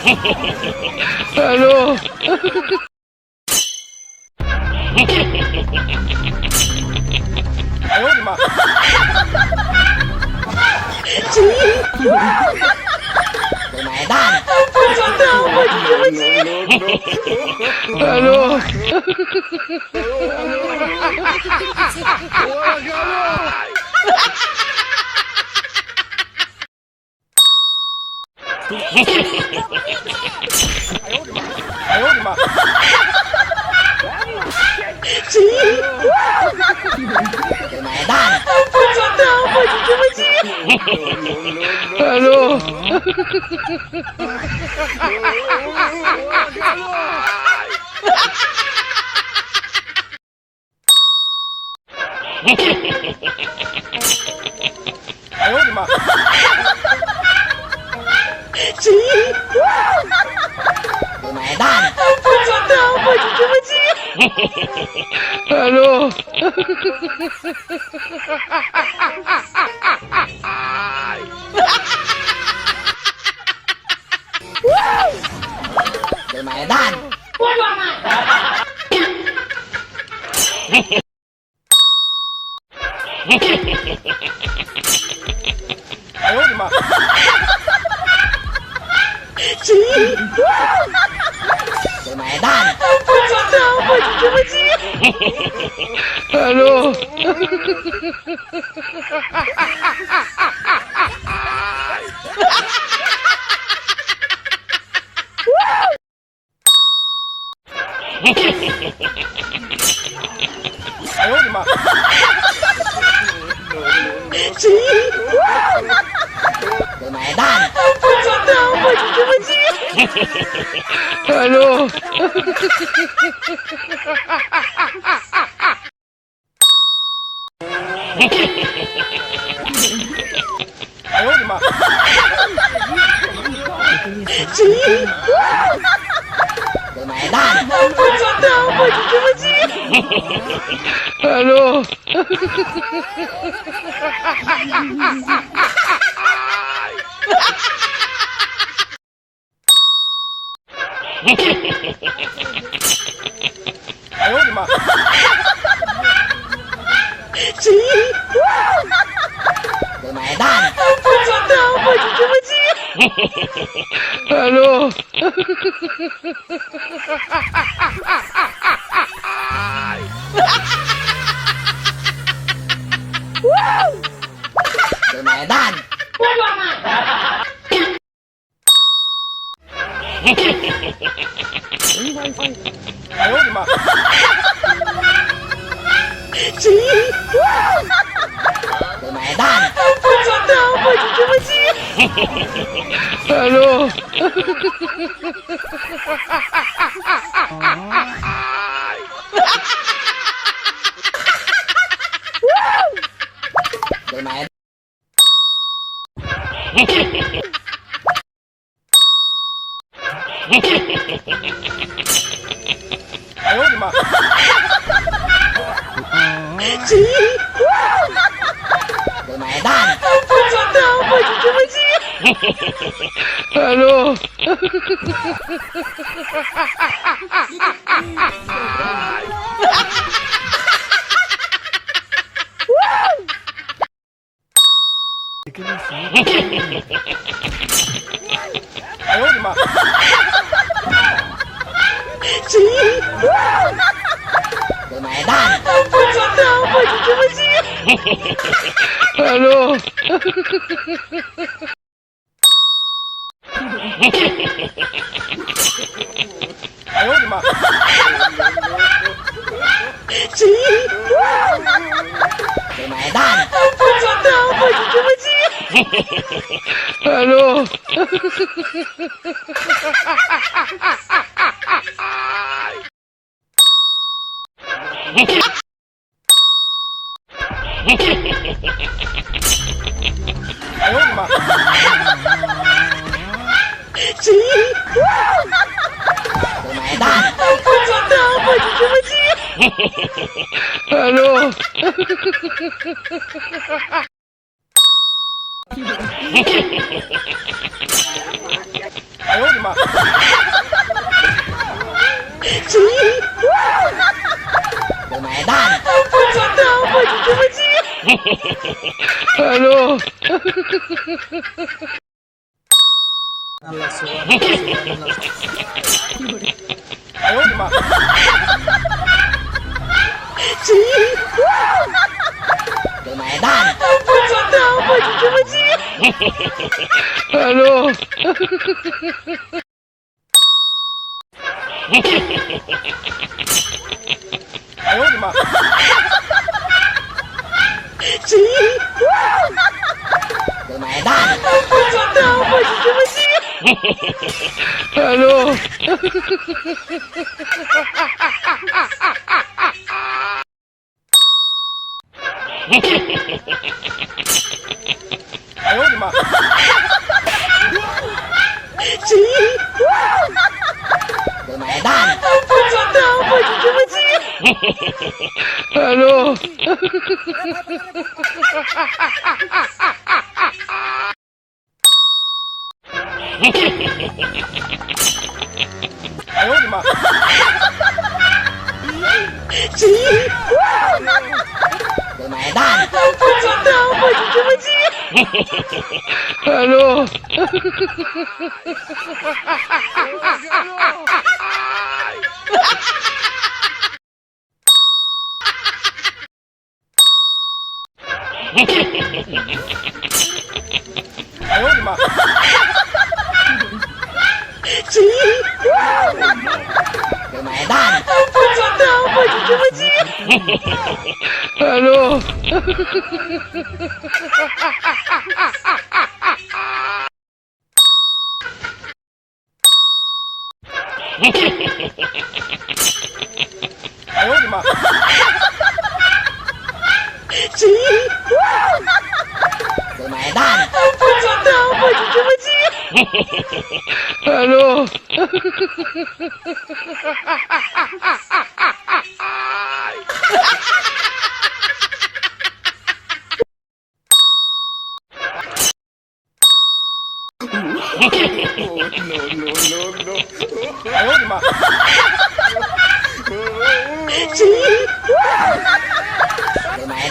Ano? Ayaw, di ba? Lumayan! Ano? Ayaw, di ba? Lumayan! Ano? Ayaw, di ba? Lumayan! Ano? Lumayan! Ayaw, di ba? Lumayan! Ano? Ayaw, di ba? Lumayan! Ano? Ayaw, di ba? Lumayan! Ano? Ayaw, di ba? Lumayan! Ano? Lumayan! Ayaw, di ba? Lumayan! Ano? Lumayan! Ayaw, di ba? Lumayan! Ano? Ayaw, di ba? Lumayan! Ano? Ayaw, di ba? Lumayan! Ano? Ayaw, di ba? Lumayan! Ano? 哎呦我的妈！ Lumayan. Halo. 哎呦我的妈！ Lumayan. Halo. 哎呦我的妈！ Lumayan. Halo. 哎呦我的妈！ Lumayan. Halo. 哎呦我的妈！ Lumayan. Halo. 哎呦我的妈！ Lumayan. Halo. 哎呦我的妈！ Lumayan. Halo. 哎呦我的妈！ Lumayan.